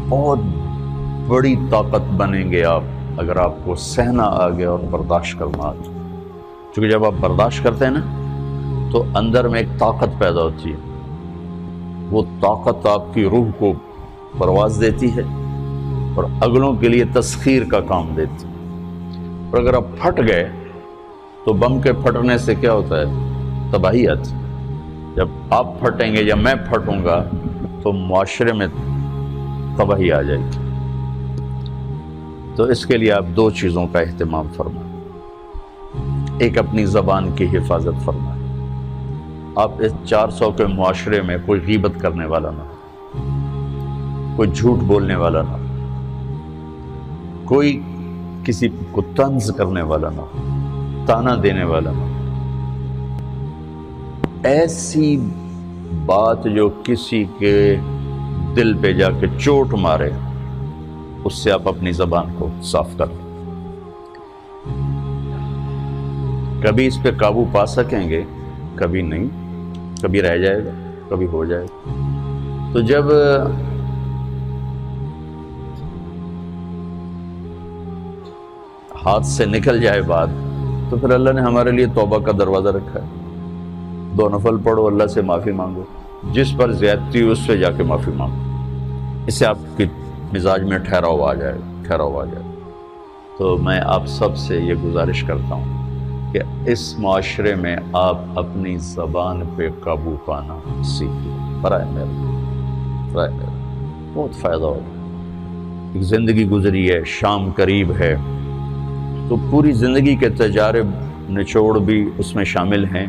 بہت بڑی طاقت بنیں گے آپ اگر آپ کو سہنا آ گیا اور برداشت کرنا آ گیا. چونکہ جب آپ برداشت کرتے ہیں نا تو اندر میں ایک طاقت پیدا ہوتی ہے. وہ طاقت آپ کی روح کو پرواز دیتی ہے اور اگلوں کے لیے تسخیر کا کام دیتی ہے. اور اگر آپ پھٹ گئے تو بم کے پھٹنے سے کیا ہوتا ہے؟ تباہی آتی. جب آپ پھٹیں گے یا میں پھٹوں گا تو معاشرے میں تباہی آ جائے گی. تو اس کے لیے آپ دو چیزوں کا اہتمام فرمائیں. ایک اپنی زبان کی حفاظت فرمائیں. آپ اس 400 کے معاشرے میں کوئی غیبت کرنے والا نہ ہو، کوئی جھوٹ بولنے والا نہ ہو، کوئی کسی کو طنز کرنے والا نہ ہو، تانا دینے والا نہ ہو. ایسی بات جو کسی کے دل پہ جا کے چوٹ مارے اس سے آپ اپنی زبان کو صاف کر لیں. کبھی اس پہ قابو پا سکیں گے، کبھی نہیں، کبھی رہ جائے گا، کبھی ہو جائے گا. تو جب ہاتھ سے نکل جائے بات تو پھر اللہ نے ہمارے لیے توبہ کا دروازہ رکھا ہے. 2 نفل پڑھو، اللہ سے معافی مانگو، جس پر زیادتی ہو اس سے جا کے معافی مانگو. اس سے آپ کی مزاج میں ٹھہراؤ آ جائے گا. تو میں آپ سب سے یہ گزارش کرتا ہوں کہ اس معاشرے میں آپ اپنی زبان پہ قابو پانا سیکھیں. برائے میرا بہت فائدہ ہوگا. ایک زندگی گزری ہے، شام قریب ہے، تو پوری زندگی کے تجارب نچوڑ بھی اس میں شامل ہیں.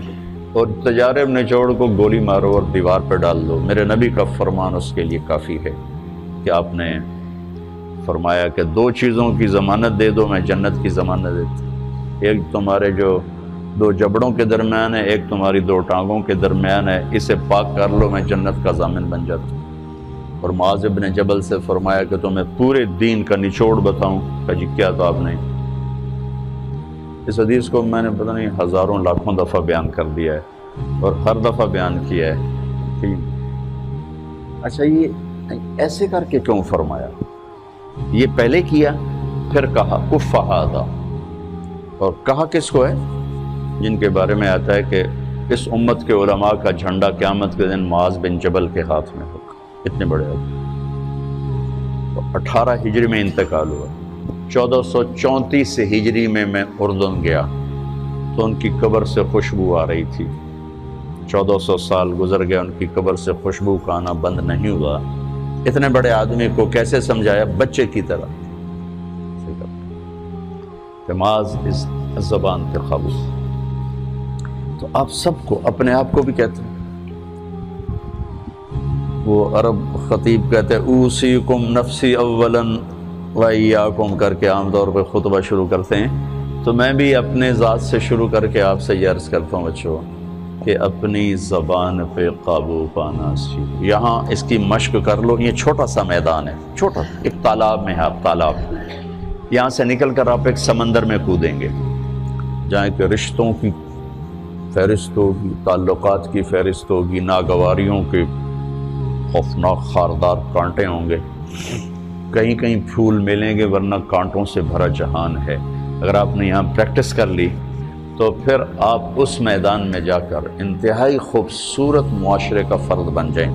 اور تجارب نچوڑ کو گولی مارو اور دیوار پہ ڈال دو. میرے نبی کا فرمان اس کے لیے کافی ہے کہ آپ نے فرمایا کہ 2 چیزوں کی ضمانت دے دو، میں جنت کی ضمانت دیتا. ایک تمہارے جو 2 جبڑوں کے درمیان ہے، ایک تمہاری 2 ٹانگوں کے درمیان ہے، اسے پاک کر لو، میں جنت کا ضامن بن جاتا ہوں. اور معاذ بن جبل سے فرمایا کہ تمہیں پورے دین کا نچوڑ بتاؤں. کہ جی کیا؟ تو آپ نے اس حدیث کو میں نے پتہ نہیں ہزاروں لاکھوں دفعہ بیان کر دیا ہے اور ہر دفعہ بیان کیا ہے کہ اچھا یہ ایسے کر کے کیوں فرمایا؟ یہ پہلے کیا پھر کہا کف ھذا. اور کہا کس کو ہے؟ جن کے بارے میں آتا ہے کہ اس امت کے علماء کا جھنڈا قیامت کے دن معاذ بن جبل کے ہاتھ میں ہوگا. اتنے بڑے آدمی. تو 18 ہجری میں انتقال ہوا. 1434 ہجری میں اردن گیا تو ان کی قبر سے خوشبو آ رہی تھی. 1400 سال گزر گیا، ان کی قبر سے خوشبو کا آنا بند نہیں ہوا. اتنے بڑے آدمی کو کیسے سمجھایا؟ بچے کی طرح. معاذ اس زبان پہ قابو. تو آپ سب کو، اپنے آپ کو بھی کہتے ہیں، وہ عرب خطیب کہتے ہیں اوصیکم نفسی اولا وایاکم کر کے عام طور پہ خطبہ شروع کرتے ہیں. تو میں بھی اپنے ذات سے شروع کر کے آپ سے یہ عرض کرتا ہوں بچوں کہ اپنی زبان پہ قابو پانا سیکھو. یہاں اس کی مشق کر لو. یہ چھوٹا سا میدان ہے، چھوٹا ایک تالاب میں ہے. آپ تالاب، یہاں سے نکل کر آپ ایک سمندر میں کودیں گے جہاں کہ رشتوں کی فہرست ہوگی، تعلقات کی فہرست ہوگی، ناگواریوں کے خوفناک خاردار کانٹے ہوں گے. کہیں کہیں پھول ملیں گے ورنہ کانٹوں سے بھرا جہان ہے. اگر آپ نے یہاں پریکٹس کر لی تو پھر آپ اس میدان میں جا کر انتہائی خوبصورت معاشرے کا فرد بن جائیں.